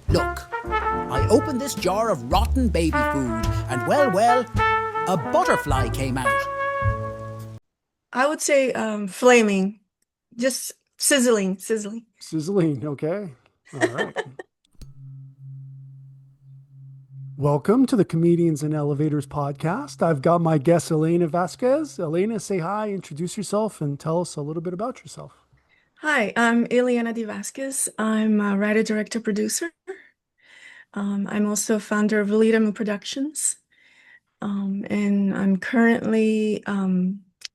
Look, I opened this jar of rotten baby food, and well, a butterfly came out. I would say flaming, just sizzling. Sizzling, okay. All right. Welcome to the Comedians and Elevators podcast. I've got my guest, Ileana Vasquez. Ileana, say hi, introduce yourself, and tell us a little bit about yourself. Hi, I'm Ileana Vasquez. I'm a writer, director, producer. I'm also founder of Ileana Productions. And I'm currently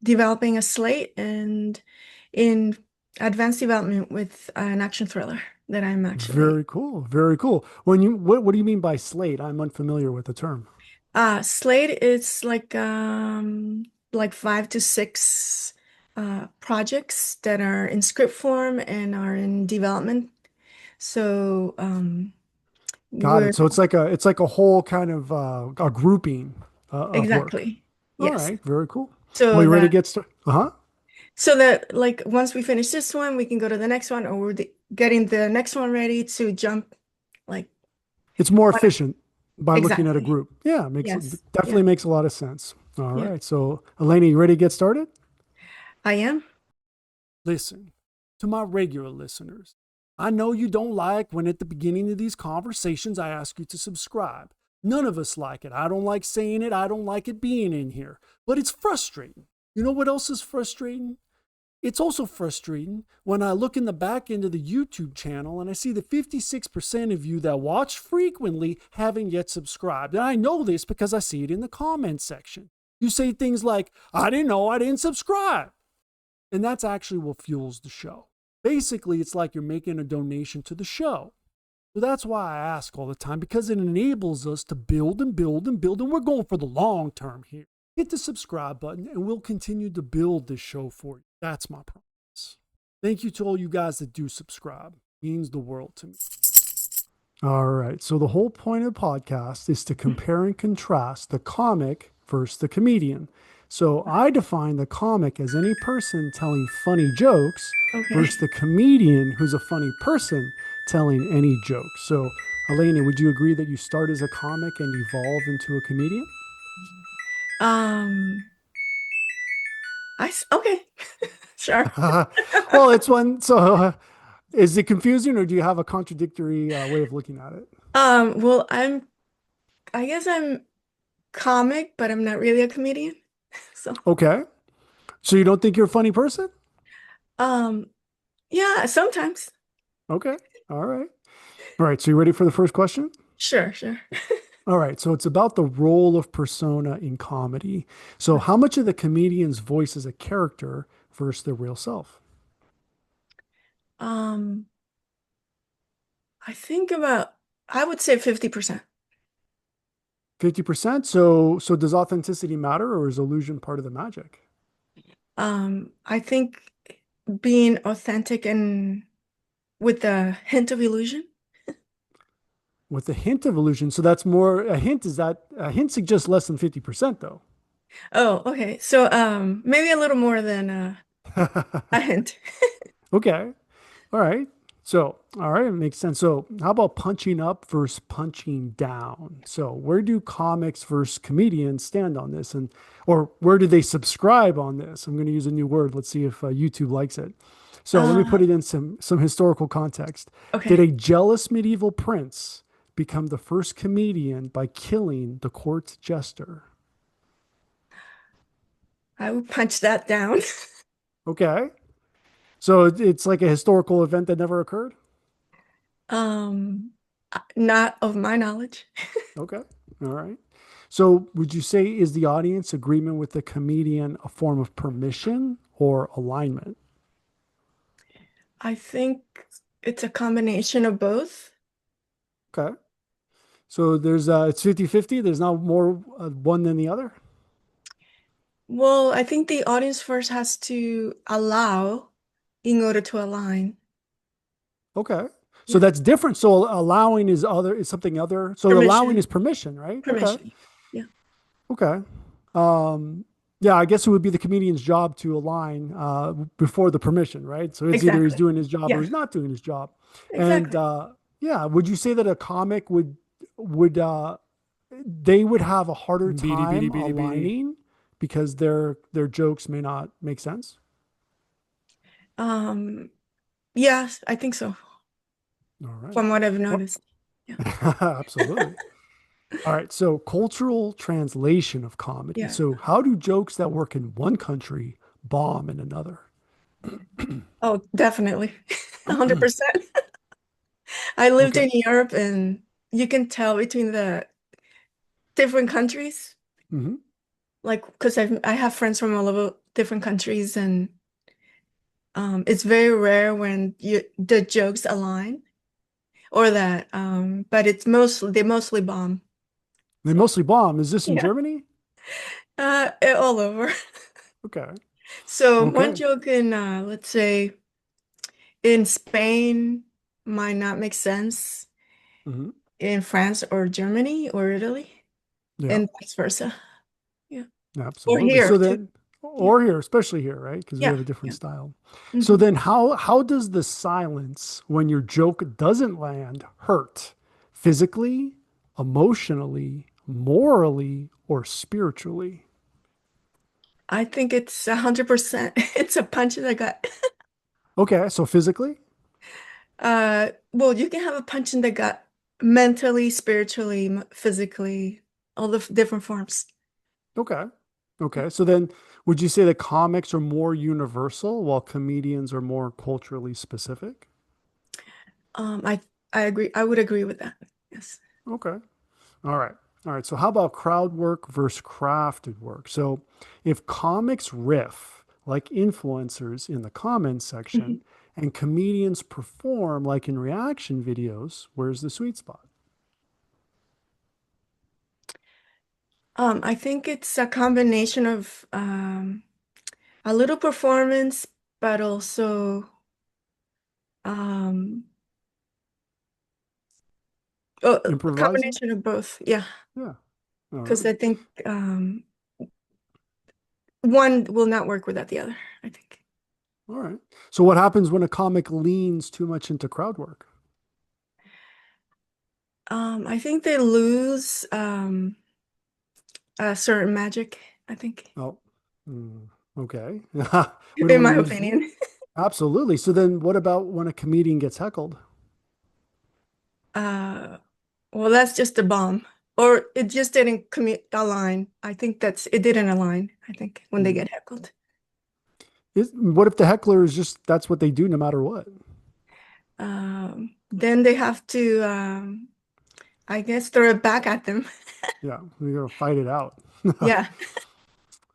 developing a slate and in advanced development with an action thriller that I'm actually. Very cool. Very cool. What do you mean by slate? I'm unfamiliar with the term. Slate is like 5 to 6 projects that are in script form and are in development. So Got it. So it's like a whole kind of a grouping of work. exactly. All Yes. right. Very cool. So Well, you ready to that get started? Uh-huh. so that like once we finish this one, we can go to the next one, or getting the next one ready to jump like It's more one. efficient by looking at a Exactly. group. Yeah, Yes. definitely Yeah. makes a lot of sense. All Yeah. right. So, Elena, you ready to get started? I am. Listen, to my regular listeners, I know you don't like when at the beginning of these conversations I ask you to subscribe. None of us like it. I don't like saying it. I don't like it being in here. But it's frustrating. You know what else is frustrating? It's also frustrating when I look in the back end of the YouTube channel and I see that 56% of you that watch frequently haven't yet subscribed. And I know this because I see it in the comments section. You say things like, I didn't know I didn't subscribe. And that's actually what fuels the show. Basically, it's like you're making a donation to the show. So that's why I ask all the time, because it enables us to build and build and build. And we're going for the long term here. Hit the subscribe button and we'll continue to build this show for you. That's my promise. Thank you to all you guys that do subscribe. It means the world to me. All right. So the whole point of the podcast is to compare and contrast the comic versus the comedian. So I define the comic as any person telling funny jokes Okay. versus the comedian who's a funny person telling any joke. So, Elena, would you agree that you start as a comic and evolve into a comedian? Um, okay. Sure. Well, it's one. So, is it confusing, or do you have a contradictory way of looking at it? Well, I guess I'm comic, but I'm not really a comedian. So, Okay. So you don't think you're a funny person? um, yeah, sometimes. Okay. All right. All right. So you ready for the first question? Sure. All right. So it's about the role of persona in comedy. So how much of the comedian's voice is a character versus their real self? Um, I would say 50%. 50%. So does authenticity matter, or is illusion part of the magic? I think being authentic and with a hint of illusion. With a hint of illusion. So that's more a hint. Is that a hint suggests less than 50% though? Oh, okay. So, maybe a little more than a hint. Okay. All right. So, all right, it makes sense. So, how about punching up versus punching down? So, where do comics versus comedians stand on this, or where do they subscribe on this? I'm going to use a new word. Let's see if YouTube likes it. So, let me Uh, put it in some historical context. Did okay. a jealous medieval prince become the first comedian by killing the court jester? I would punch that down. Okay. So it's like a historical event that never occurred. Um, Not of my knowledge. Okay. All right. So would you say is the audience agreement with the comedian a form of permission or alignment? I think it's a combination of both. Okay. So it's 50-50. There's not more one than the other. Well, I think the audience first has to allow in order to align. Okay. So Yeah. that's different. So allowing is something other. So allowing Permission. is permission, right? Okay. Permission. Yeah. Okay. Um, yeah, I guess it would be the comedian's job to align before the permission, right? So it's either he's Exactly. doing his job or Yeah. he's not doing his job. And Exactly. Yeah. Would you say that a comic would they would have a harder Beady, beady, time beady, beady. aligning because their jokes may not make sense? Um, yes, I think so, All right. from what I've Well, noticed. Yeah. absolutely. All right. So cultural translation of comedy. Yeah. So how do jokes that work in one country bomb in another? Oh, definitely. 100%. I lived Okay. in Europe and you can tell between the different countries, Hmm. like because I have friends from all over different countries and it's very rare when the jokes align or that but it's mostly they mostly bomb. They So mostly bomb. Is this in yeah. Germany? All over. Okay. So one Okay. joke in let's say in Spain might not make sense Hmm. in France or Germany or Italy Yeah. and vice versa. Yeah. Or Absolutely. here So too. then, Yeah. or here, especially here, right? Because we Yeah. have a different Yeah. style. So Hmm. then, how does the silence when your joke doesn't land hurt? Physically, emotionally, morally, or spiritually? I think it's 100%. It's a punch in the gut. Okay, so physically. Well, you can have a punch in the gut mentally, spiritually, physically, all the different forms. Okay. Yeah. Okay. So then, would you say that comics are more universal while comedians are more culturally specific? Um, I I agree. I would agree with that. Yes. Okay. All right. All right. So how about crowd work versus crafted work? So if comics riff like influencers in the comments section Mhm. and comedians perform like in reaction videos, where's the sweet spot? I think it's a combination of a little performance, but also um, a Improvising? combination of both. Yeah, Yeah. All because right. I think one will not work without the other, I think. All right. So what happens when a comic leans too much into crowd work? I think they lose a certain magic, I think, Oh, okay. We don't in want to my lose. opinion. Absolutely. So then what about when a comedian gets heckled? Uh, well, that's just a bomb. Or it just didn't commit align. I think it didn't align, I think, when they Mhm. get heckled. What if the heckler is just, that's what they do no matter what? Then they have to I guess throw it back at them. Yeah, we gotta fight it out. Yeah.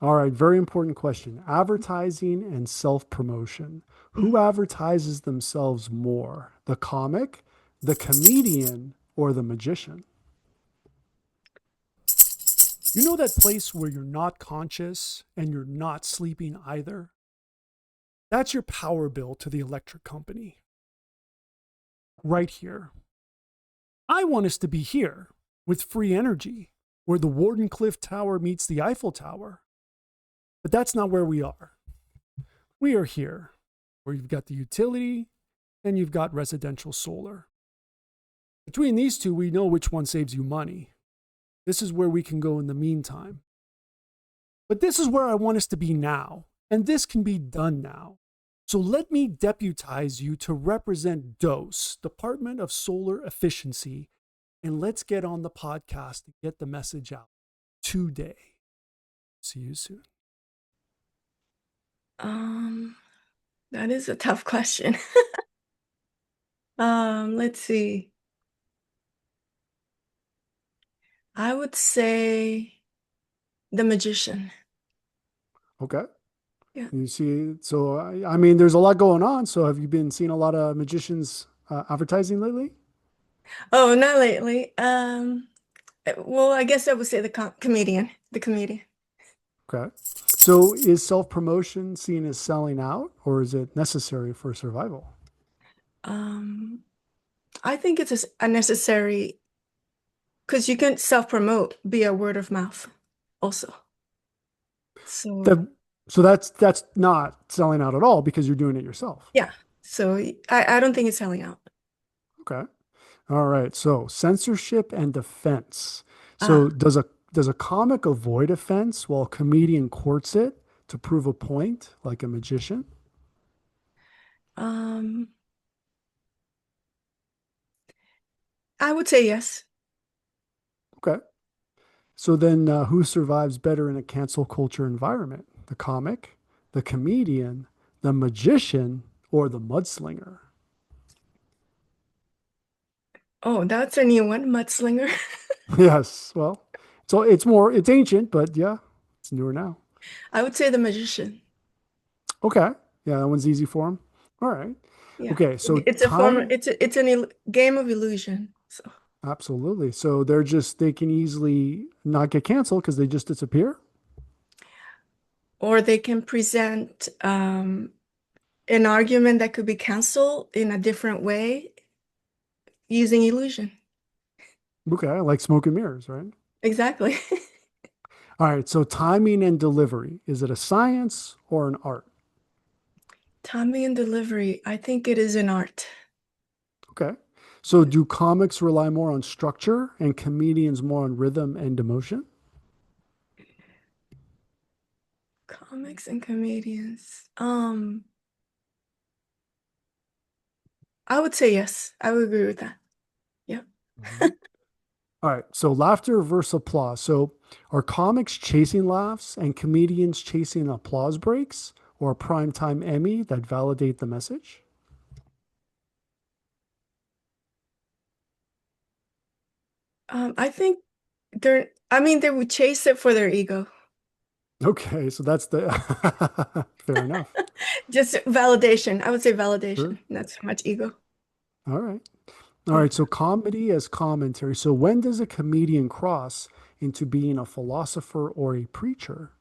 All right, very important question. Advertising and self-promotion. Who advertises themselves more? The comic, the comedian, or the magician? You know that place where you're not conscious and you're not sleeping either? That's your power bill to the electric company. Right here. I want us to be here with free energy, where the Wardenclyffe Tower meets the Eiffel Tower. But that's not where we are. We are here, where you've got the utility and you've got residential solar. Between these two, we know which one saves you money. This is where we can go in the meantime. But this is where I want us to be now, and this can be done now. So let me deputize you to represent DOSE, Department of Solar Efficiency, and let's get on the podcast to get the message out today. See you soon. Um, that is a tough question. Let's see. I would say the magician. Okay. Yeah. You see, so I mean, there's a lot going on. So have you been seeing a lot of magicians advertising lately? Oh, not lately. Well, I guess I would say the comedian, the comedian. Okay. So is self-promotion seen as selling out or is it necessary for survival? Um, I think it's a necessary because you can self-promote via word of mouth also. So That, so that's not selling out at all because you're doing it yourself. yeah. So I don't think it's selling out. Okay. All right. So censorship and offense. So Ah, does a comic avoid offense while a comedian courts it to prove a point, like a magician? um, I would say yes. Okay. So then, who survives better in a cancel culture environment? The comic, the comedian, the magician, or the mudslinger? Oh, that's a new one, Mudslinger. Yes. Well, it's ancient, but yeah, it's newer now. I would say the magician. Okay. Yeah, that one's easy for him. All right. Yeah, Okay. So it's a form. time, It's an game of illusion. So, absolutely. So they can easily not get canceled because they just disappear. or they can present an argument that could be canceled in a different way using illusion. Okay. Like smoke and mirrors, right? Exactly. All right. So timing and delivery, is it a science or an art? Timing and delivery. I think it is an art. Okay. So do comics rely more on structure and comedians more on rhythm and emotion? Comics and comedians. I would say yes. I would agree with that. Yep. Mhm. All right. So laughter versus applause. So are comics chasing laughs and comedians chasing applause breaks or a primetime Emmy that validate the message? I think I mean, they would chase it for their ego. Okay. So that's the fair enough. Just validation. I would say Sure. validation, not so much ego. All right. All Yeah. right. So comedy as commentary. So when does a comedian cross into being a philosopher or a preacher?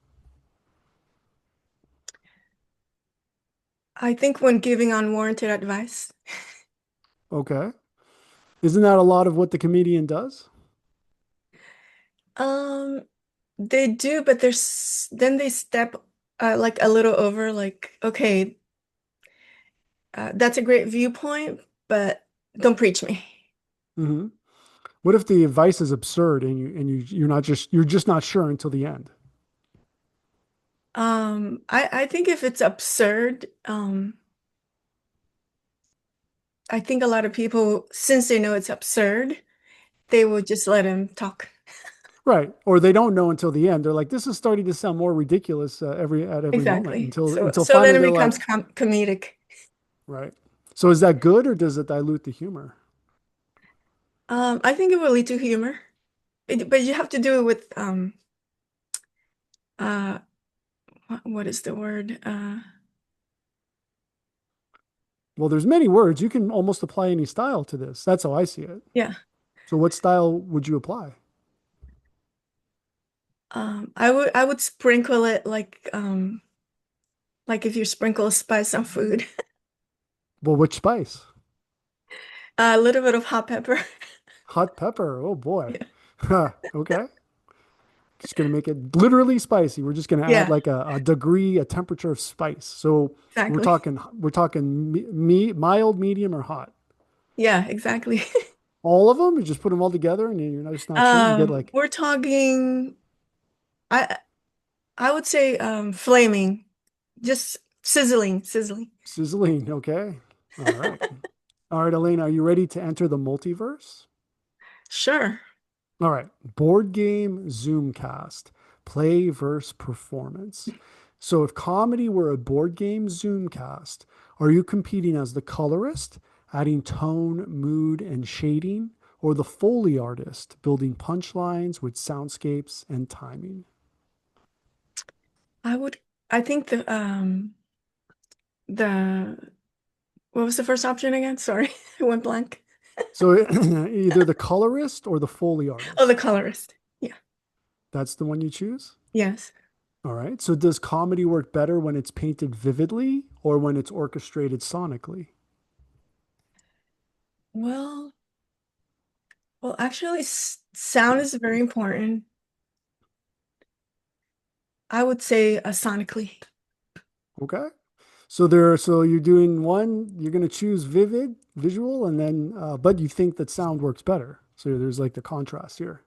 I think when giving unwarranted advice, Okay. Isn't that a lot of what the comedian does? um, they do, but then they step like a little over, like, okay, that's a great viewpoint, but don't preach me. Hmm. What if the advice is absurd and you're just not sure until the end? I think if it's absurd, I think a lot of people, since they know it's absurd, they will just let him talk. Right. Or they don't know until the end. They're like, this is starting to sound more ridiculous every moment Exactly. So until so then finally it they're becomes like, comedic. right. So is that good or does it dilute the humor? I think it will lead to humor, but you have to do it with uh what is the word? Well, there's many words. You can almost apply any style to this. That's how I see it. Yeah. So what style would you apply? I would sprinkle it like if you sprinkle spice on food. Well, which spice? A little bit of hot pepper. Hot pepper. Oh boy. Yeah. Okay. Just gonna make it literally spicy. We're just gonna add Yeah, like a degree, a temperature of spice. So exactly. we're talking mild, medium, or hot. Yeah, exactly. All of them. You just put them all together, and you're just not sure. You get like We're talking I I would say flaming, just sizzling. sizzling. Okay. All right. All right, Elena, are you ready to enter the multiverse? Sure. All right. Board game Zoomcast, play versus performance. So if comedy were a board game Zoomcast, are you competing as the colorist, adding tone, mood, and shading, or the Foley artist, building punchlines with soundscapes and timing? I would I think the what was the first option again? Sorry, I went blank. So either the colorist or the Foley Oh, the artist. colorist. Yeah. That's the one you choose? Yes. All right. So does comedy work better when it's painted vividly or when it's orchestrated sonically? Well, well, actually, sound is very important. I would say sonically. Okay. So you're doing one, you're going to choose visual, and then, but you think that sound works better. So there's like the contrast here,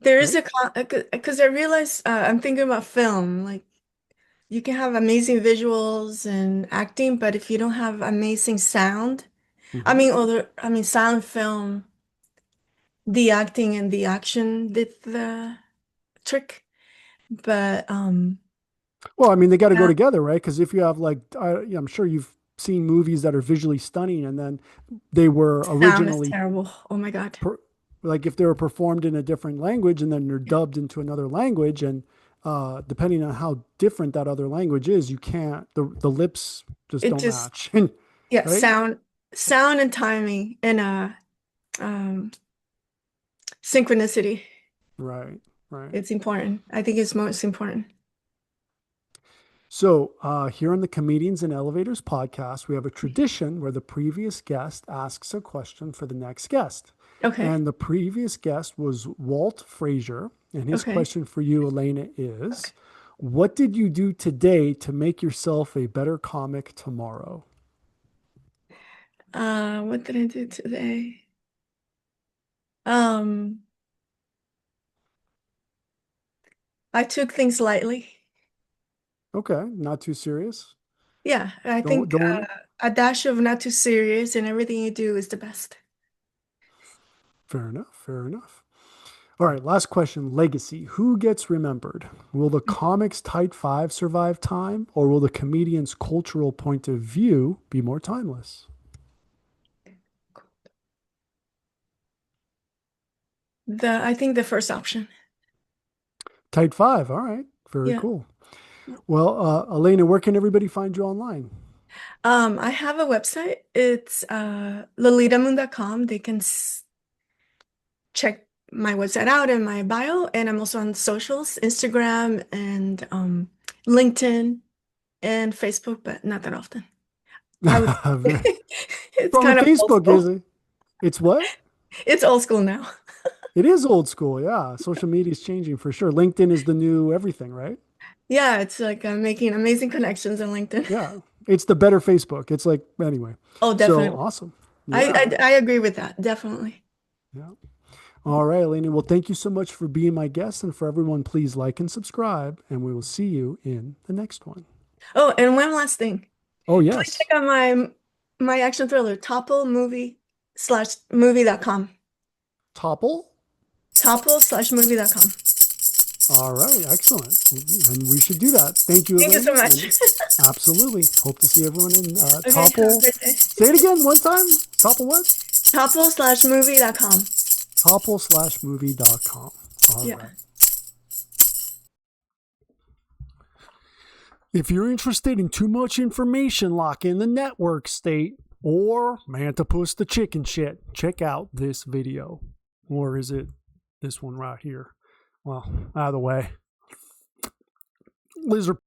There is right? because I realized I'm thinking about film. Like you can have amazing visuals and acting, but if you don't have amazing sound, Hmm. I mean, silent film, the acting and the action did the trick. But Well, I mean, they got to go yeah, together, right? Because if you have like, yeah, I'm sure you've seen movies that are visually stunning, and then they were sound is originally terrible. Oh my God. like if they were performed in a different language and then they're Yeah. dubbed into another language, and depending on how different that other language is, you can't the lips just It don't just match. yeah, Right, sound and timing and um synchronicity. right, right. It's important. I think it's most important. So here on the Comedians in Elevators podcast, we have a tradition where the previous guest asks a question for the next guest. Okay. And the previous guest was Walt Frazier. And his Okay. question for you, Elena, is what did you do today to make yourself a better comic tomorrow? What did I do today? Um, I took things lightly. Okay, not too serious. Yeah, I think Don't. a dash of not too serious and everything you do is the best. Fair enough. Fair enough. All right, last question. Legacy. Who gets remembered? Will the comics Tight Five survive time, or will the comedian's cultural point of view be more timeless? I think the first option. Tight Five. All right. Very Yeah. cool. Well, Elena, where can everybody find you online? I have a website. It's lolitamoon.com. They can check my website out in my bio, and I'm also on socials, Instagram and LinkedIn and Facebook, but not that often. I would Very- it's From kind of old Facebook, is school. it? It's what? It's old school now. It is old school. Yeah. Social media is changing for sure. LinkedIn is the new everything, right? Yeah, it's like I'm making amazing connections on LinkedIn. Yeah. It's the better Facebook. It's like, anyway. Oh, So definitely. awesome. I, Yeah. I I agree with that. Definitely. Yeah. All right, Elena. Well, thank you so much for being my guest. And for everyone, please like and subscribe. And we will see you in the next one. Oh, and one last thing. Oh, Please check yes. out my action thriller, topple/movie.com. Topple. Topple/movie.com. All right. Excellent. And we should do that. Thank you, Thank you so Elena. much. And absolutely. Hope to see everyone in Okay, have a Topple. great day. Say it again one time. Topple what? Topple/movie.com. Topple/movie.com. All Yeah. right. If you're interested in too much information like in the network state or Mantipus the chicken shit, check out this video. Or is it this one right here? Well, either way. Lizard